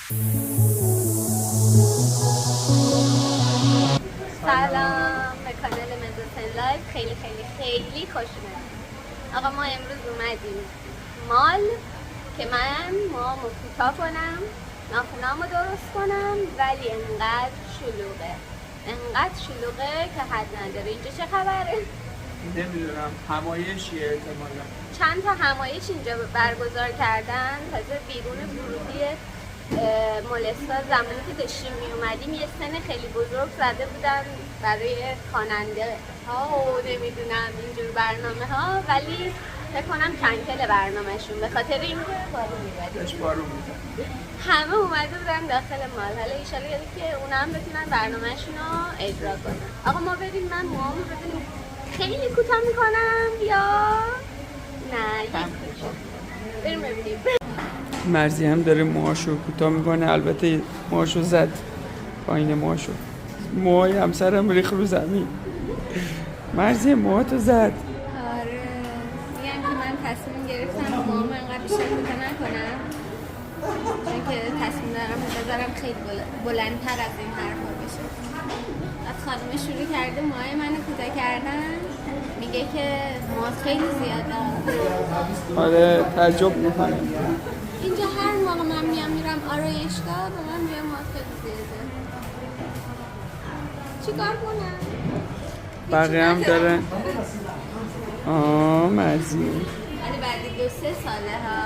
سلام به کانال مدرسه لایف، خیلی خیلی خیلی خوش اومدید. آقا ما امروز اومدیم مال که من موامو کوتاه کنم، ناخونامو درست کنم، ولی انقدر شلوغه که حد نداره. اینجا چه خبره؟ نمیدونم، همایشیه احتمالا. چند تا همایش اینجا برگزار کردن. تازه بیرون ورودی مولستا زمانی که داشتیم می اومدیم یه سن خیلی بزرگ زده بودن برای خواننده ها و نمیدونم اینجور برنامه ها، ولی فکر کنم کنکل برنامهشون به خاطر اینکه بارون میزد. همه اومده بودن داخل مال. حالا ایشالا که اونا هم بتونن برنامهشون رو اجرا کنن. آقا ما بریم، من موامو ببینیم خیلی کوتاه میکنم یا نه بریم ببینیم. مرزی هم داره موهاشو کوتاه میکنه، البته موهاشو زد پایین موهاشو، موهای همسرم ریخ رو زمین. مرزی موهاتو زد. آره میگم که من تصمیم گرفتم موهامو انقدر بیشتر کوتاه نکنم، چون که تصمیم دارم بذارم خیلی بلندتر از این حرفا بشه. از خانم شروع کرده موهای منو کوتاه کردن، میگه که موهات خیلی زیاده. آره تعجب میکنه. اینجا هر موقع من میرم آرایشگاه به من میگه موهات خیلی زیاده. چیکار کنم؟ بقیه هم داره. مرزی ولی بعد 2-3 ساله ها.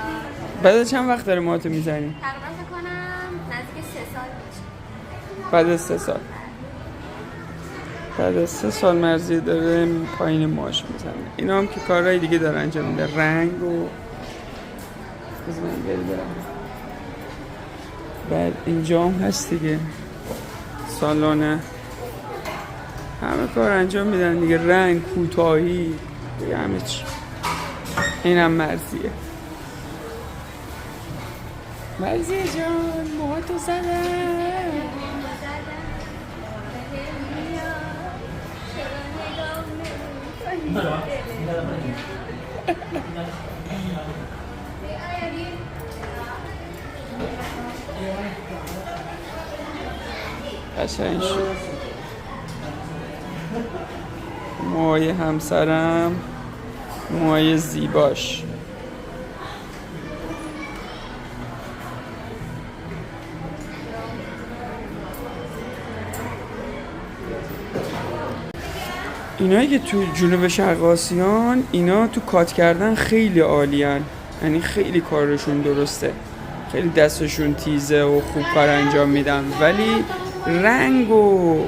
بعد چند وقت داره موهاتو میزنی؟ تقریبا فکر کنم نزدیک 3 سال میشه. بعد از 3 سال. بعد از 3 سال مرزی داره پایین موهاش میزنه. اینا هم که کارهای دیگه داره انجام میده، رنگ و بعد اینجا هم هست دیگه سالانه، همه کار انجام میدن دیگه، رنگ، کوتاهی دیگه، همه چی. این هم مرزیه. مرزیه جان موهاتو زدن. قشنگ شد. موهای همسرم، موهای زیباش. اینایی که تو جنوب شرق آسیان اینا تو کات کردن خیلی عالیان، یعنی خیلی کارشون درسته، خیلی دستشون تیزه و خوب کار انجام میدن، ولی رنگ و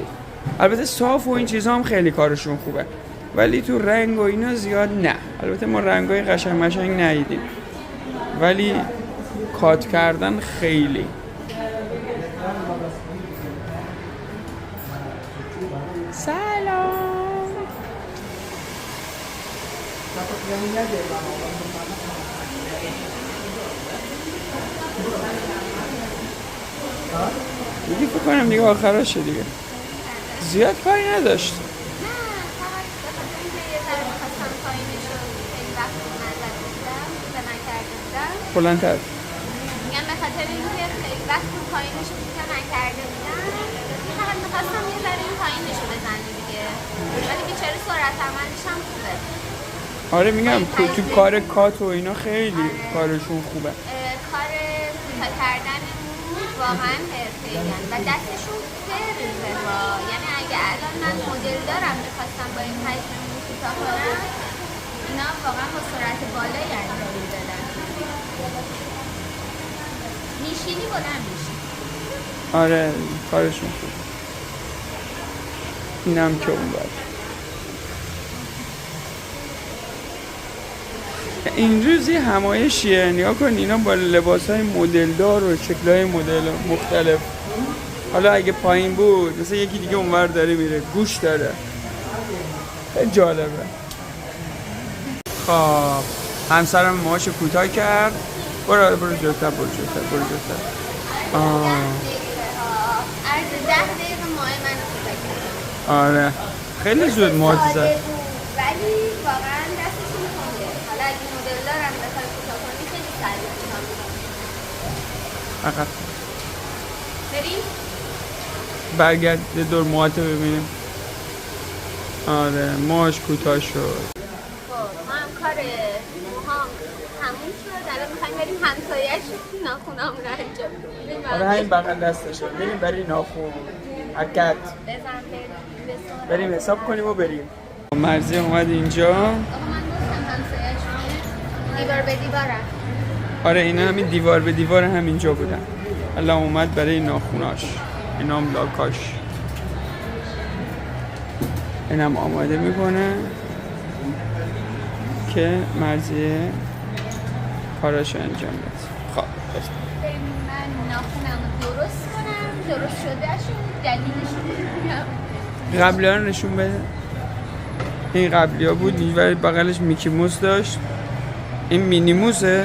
البته صاف و این چیزا هم خیلی کارشون خوبه، ولی تو رنگ و اینا زیاد نه. البته ما رنگای قشنگ مشنگ ندیدیم، ولی کات کردن خیلی. سلام. دیگه فکر کنم دیگه آخراشه دیگه، زیاد کاری نداشت. نه فقط به خاطر اینکه یه ذره می‌خواستم پایینش رو خیلی وقت نزده بودم و نکرده بودم. بلندتر میگم به خاطر اینکه خیلی وقت پایینش رو نکرده بودم، فقط می‌خواستم یه ذره این پایینش رو بزنه دیگه، ولی بیچاره سرعت عملش هم خوبه. آره میگم تو کار کات و اینا خیلی کارشون خوبه. کار کوتاه کردن واقعا حرفه‌این و دستشون فرزه ها. یعنی اگه الان من مدل دارم میخواستم با این حجم مو کوتاه کنم، اینا واقعا با سرعت بالایی انجام میدادن. میشینی بلند میشی. آره کارشون خوبه. اینم که اون باید این روز یه همایشیه، نگاه کن اینا با لباس‌های مدلدار و شکل‌های مدل مختلف. حالا اگه پایین بود مثلا یکی دیگه اونور داره میره، گوش داره، خیلی جالبه. خب همسرم موهاشو کوتاه کرد. برو جلوتر. عرض 10 دقیقه ماه منو کوتاه کرد. آره خیلی زود موهات زد. ولی واقعا دستشون خوبه. حالا اگه مدل دارم بخوای کوتاه کنی خیلی سریع کوتاه می‌کنی. فقط بریم؟ برگرد یه دور موهاتو ببینیم. آره موهاش کوتاه شد. خب ما هم کار موهام تموم شد. الان میخوایم بریم همسایه‌اش ناخونام رو انجام بدیم. آره همین بغل دستشه. بریم برای ناخون حرکت بزن بریم حساب کنیم و بریم. مرزی اومد اینجا. آقا من گفتم همسایه‌اش دیوار به دیواره. آره اینا همین دیوار به دیوار همینجا بودن. الان اومد برای ناخوناش. اینام لاکاش. اینم آماده میکنه که مرزی کاراشو انجام بده. خب بریم من ناخونم درست کنم. درست شدهشون جدیدشون بگم. قبلی ها رو نشون بده. این قبلی ها بود ولی بغلش میکی موس داشت. این مینی موسه.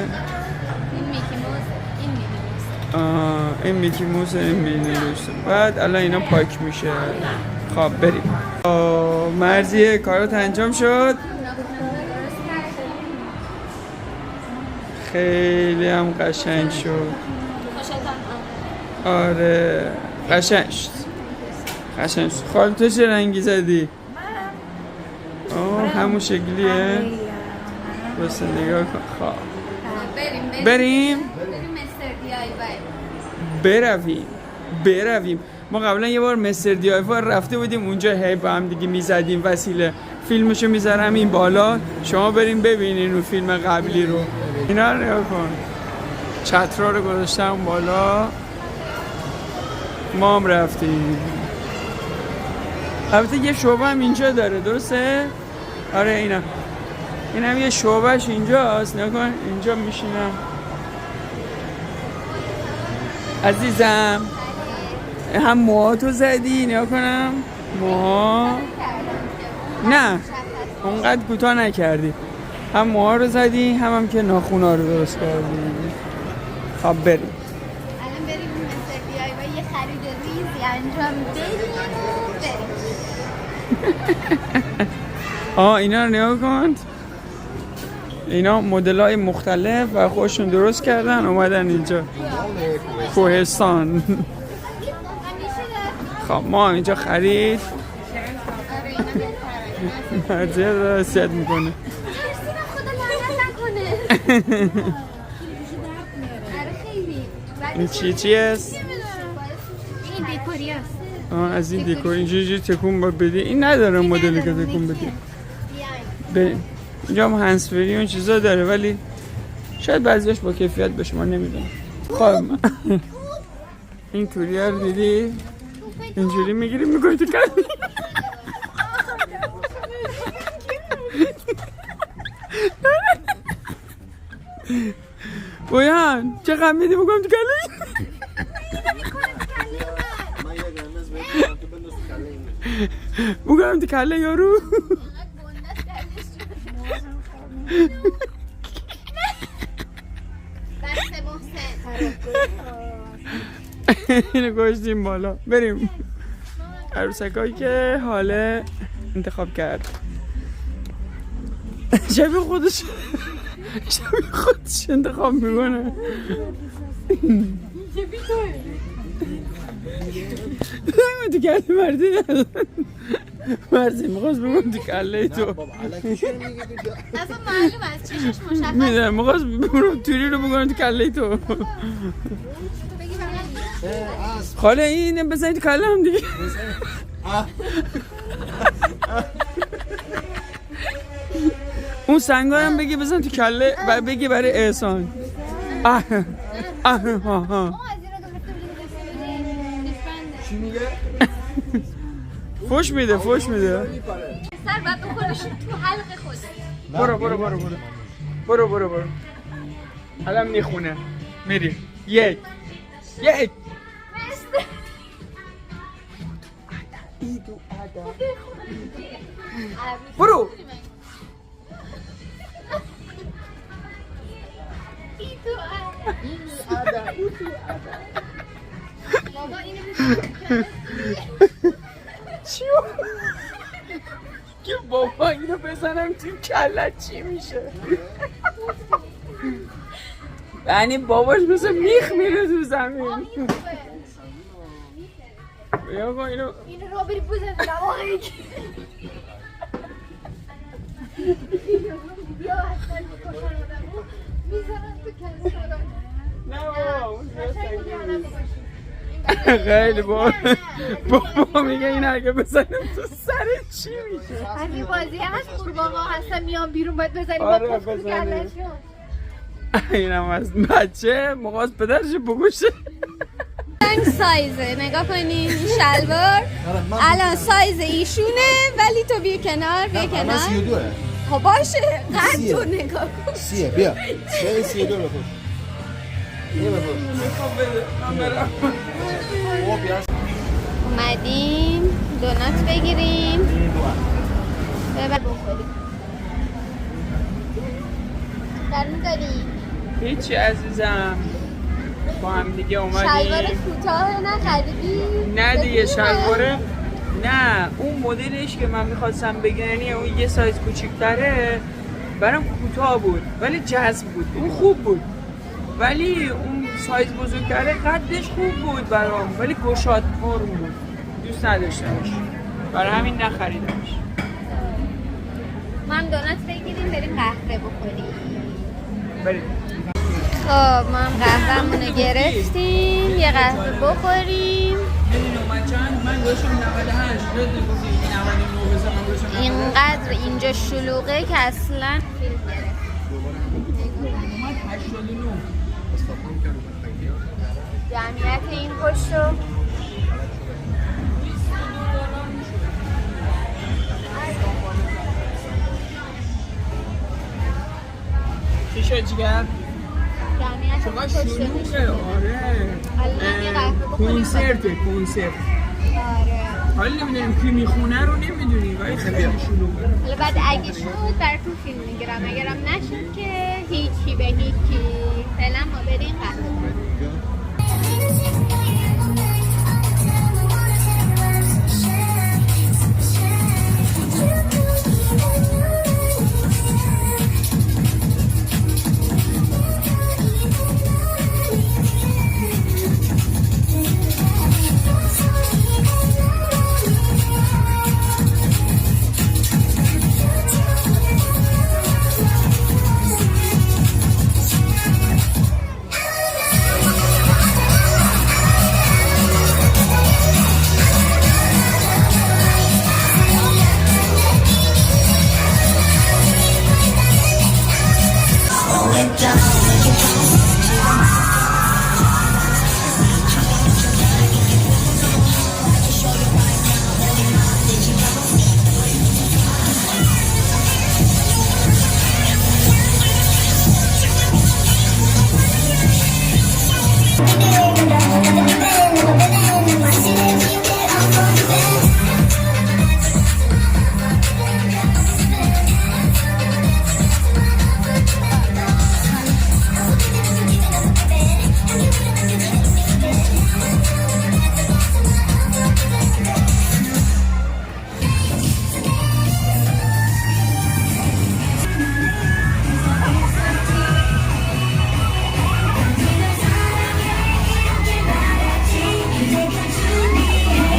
این میکی موز، این مینی موز. این میکی موسه این مینی موسه. بعد الان اینا پاک میشه. خب بریم. مرزی کارات انجام شد. ناخونم درست کردیم. خیلی هم قشنگ شد. خوشتان آره قشنگ شد. قشنگ شد. خال تو چه رنگی زدی؟ همون شکلیه. بس نگاه کن. خب بریم برویم. ما قبلا یه بار مستر دی آی وای رفته بودیم اونجا هی با هم دیگه میزدیم وسیله فیلمشو میذارم این بالا شما بریم ببینین اون فیلم قبلی رو. اینا رو نگاه کن چترا رو گذاشتم بالا ما هم رفتیم. البته یه شعبه هم اینجا داره درسته؟ آره اینا این هم یه شعبهش اینجاست. نکن اینجا میشینم عزیزم. هم موهاتو زدی نیا کنم موها نه اونقدر کوتاه نکردی. هم موها رو زدی هم که ناخونا رو درست کردی. خب بریم الان بریم مستر دی آی وای یه خرید ریزی انجام بدیم. اینا رو نیا کن. اینا مدل‌های مختلف و خودشون درست کردن اومدن اینجا کوهستان. خب ما اینجا خرید. مرزی رو رسیت میکنه. این چی هست؟ این دیکوری هست. از این دیکور اینجوری تکون باید بدی. این نداره مدلی که تکون بدی. بریم اینجا هم هنسفری اون چیزا داره ولی شاید بعضیش با کیفیت به شما نمیدونم. خب این توری رو دیدی؟ اینجوری میگیری میکنی تو کلی. بویان چه غم میدی بکنم تو کلی؟ بکنم تو کله یارو. اینو گوشتیم بالا. بریم عروسکایی که حاله انتخاب کرد. شبیه خودش انتخاب میکنه. نگم تو کله مردی مرزی میخواست بگم تو کله تو اصلا معلوم است چشش مشخص میدونم میخواست بگم توری رو بگم تو کله تو. خاله این بزنی تو کله هم دیگه. اون سنگارم بگی بزن تو کله و بگی برای احسان. چی میگه؟ فوش میده سر بعد بخورش تو حلق خودت. برو الان میخونه میری یک برو بابا اینو چیو که بابا اینو بزنم تو کلت چی میشه؟ یعنی باباش مثل میخ میره تو زمین. بیا آقا اینو رو بری بزن واقعی بیا اصلا میکنن آدمو میزنن تو کنسارا نه بابا اون خیلی بابا میگه این اگه بزنیم تو سر چی میشه؟ همین بازی هست قورباغه هستن میان بیرون باید بزنیم آره، با پس بزنیم. کلشون اینم از بچه مقاس پدرش بگوشه. رنگ سایزه نگاه کنین این شلوار الان سایز ایشونه ولی تو بیا کنار بیا کنار 32 خب باشه قد تو نگاه کن 30 بیا 32 بپوش بیا بپوش اومدیم دونات بگیریم ببر بخوریم در می‌داری هیچی عزیزم با هم دیگه شلوار اومدیم. کوتاه نخریدی؟ نه دیگه ببین. شلواره نه اون مدلش که من میخواستم بگیرم یعنی اون یه سایز کوچیک‌تره برام کوتاه بود ولی جذب بود اون خوب بود ولی اون سایز بزرگتره قدش خوب بود برام ولی گشاد فرم بود دوست نداشتمش برای همین نخریدمش. ما هم دونات بگیریم بریم قهوه بخوریم. بریم. خب ما هم قهوه‌مونو گرفتیم یه قهوه بخوریم. من گوشم 98 اینقدر اینجا شلوغه که اصلا فیلم گرفت. جمعیت این پشتو چی شد جگر؟ جمعیت چقدر این پشتو شلوغه آره الان یه قهوه بخوریم. کنسرت آره حالا نمیدونیم کی میخونه رو نمیدونیم ولی خیلی شلوغه. حالا بعد اگه شد براتون فیلم میگیرم اگرم نشد که هیچی به هیچی فعلا ما بریم قهوه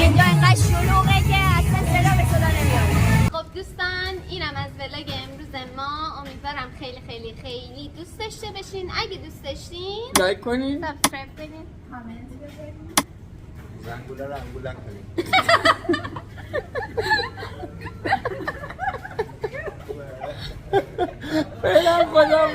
اینجا اینقدر شلوغه که اصلا صدا به صدا نمیاد. خب دوستان اینم از ولاگ امروز ما امیدوارم خیلی خیلی خیلی دوست داشته باشین اگه دوست داشتین لایک کنین سابسکرایب کنین کامنت بذارین زنگوله رو انگولک کنیم فعلا خدا